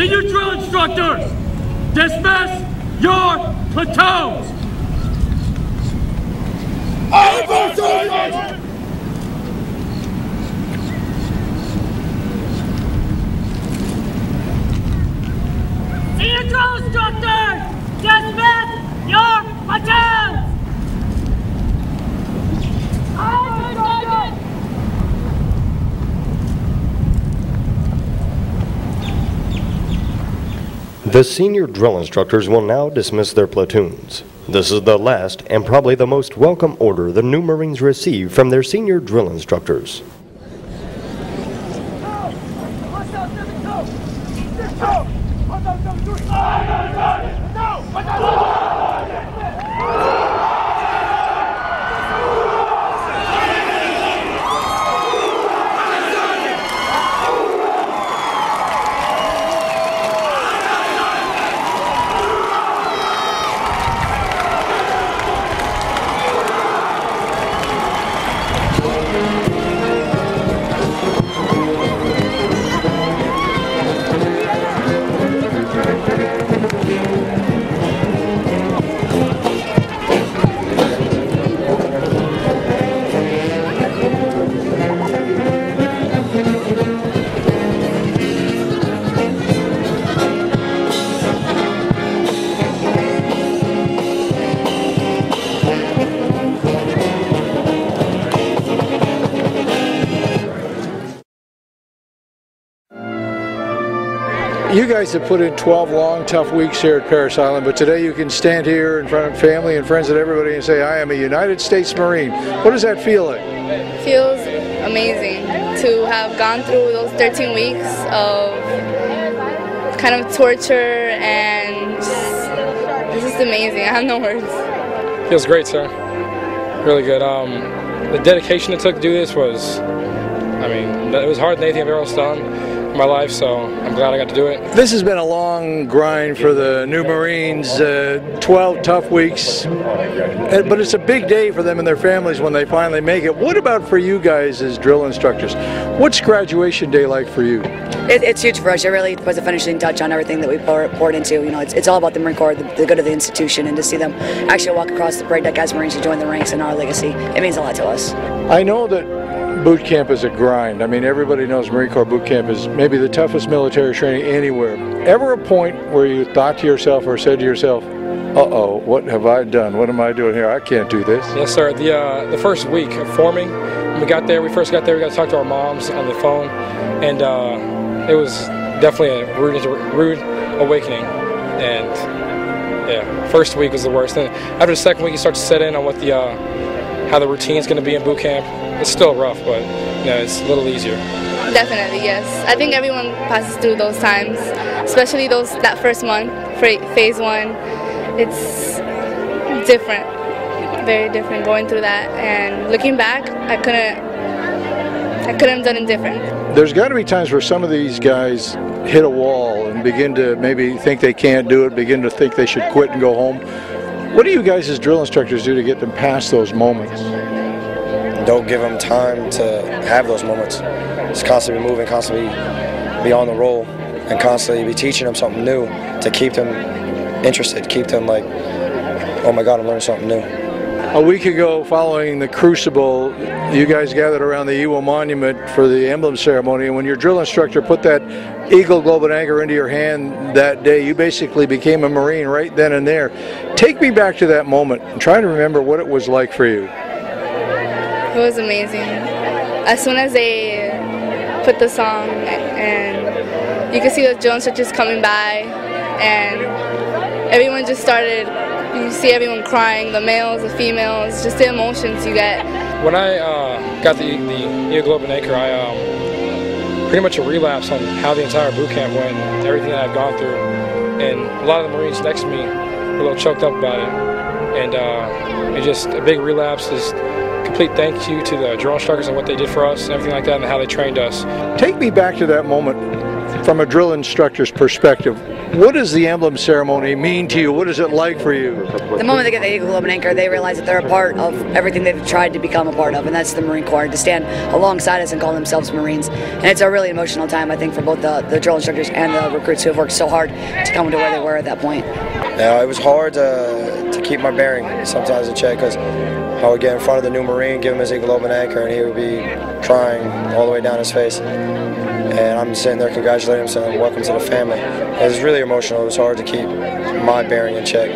Senior drill instructors, dismiss your platoons! Senior drill instructors, dismiss your platoons! The senior drill instructors will now dismiss their platoons. This is the last and probably the most welcome order the new Marines receive from their senior drill instructors. You guys have put in 12 long, tough weeks here at Parris Island, but today you can stand here in front of family and friends and everybody and say, I am a United States Marine. What does that feel like? It feels amazing to have gone through those 13 weeks of kind of torture, and it's just amazing. I have no words. Feels great, sir. Really good. The dedication it took to do this was, I mean, it was harder than anything I've ever else done my life, so I'm glad I got to do it. This has been a long grind for the new Marines, 12 tough weeks, but it's a big day for them and their families when they finally make it. What about for you guys as drill instructors? What's graduation day like for you? It's huge for us. It really puts a finishing touch on everything that we poured into. You know, it's all about the Marine Corps, the good of the institution, and to see them actually walk across the parade deck as Marines to join the ranks in our legacy, it means a lot to us. I know that boot camp is a grind. I mean, everybody knows Marine Corps boot camp is maybe the toughest military training anywhere. Ever a point where you thought to yourself or said to yourself, uh-oh, what have I done? What am I doing here? I can't do this. Yes, sir. The first week of forming, when we first got there, we got to talk to our moms on the phone, and it was definitely a rude awakening. And yeah, first week was the worst. Then after the second week, you start to set in on what how the routine's going to be in boot camp. It's still rough, but you know, it's a little easier. Definitely, yes. I think everyone passes through those times, especially that first month, phase one. It's different, very different going through that. And looking back, I couldn't have done it different. There's got to be times where some of these guys hit a wall and begin to maybe think they can't do it, begin to think they should quit and go home. What do you guys as drill instructors do to get them past those moments? Don't give them time to have those moments. Just constantly be moving, constantly be on the roll, and constantly be teaching them something new to keep them interested, keep them like, oh my God, I'm learning something new. A week ago, following the Crucible, you guys gathered around the Iwo Monument for the emblem ceremony, and when your drill instructor put that Eagle Globe and Anchor into your hand that day, you basically became a Marine right then and there. Take me back to that moment and try to remember what it was like for you. It was amazing. As soon as they put the song, and you could see the drill instructors coming by, and everyone just started, you see everyone crying, the males, the females, just the emotions you get. When I got the Eagle Globe and Anchor, I pretty much a relapse on how the entire boot camp went, everything that I've gone through. And a lot of the Marines next to me were a little choked up about it. And it's just a big relapse. Just complete thank you to the drill instructors and what they did for us and everything like that, and how they trained us. Take me back to that moment from a drill instructor's perspective, what does the emblem ceremony mean to you? What is it like for you? The moment they get the Eagle Globe and Anchor, they realize that they're a part of everything they've tried to become a part of, and that's the Marine Corps, to stand alongside us and call themselves Marines. And it's a really emotional time, I think, for both the drill instructors and the recruits who have worked so hard to come to where they were at that point. Yeah, it was hard to keep my bearing sometimes in check, because I would get in front of the new Marine, give him his Eagle Globe and Anchor, and he would be crying all the way down his face. And I'm sitting there congratulating him, saying welcome to the family. It was really emotional. It was hard to keep my bearing in check.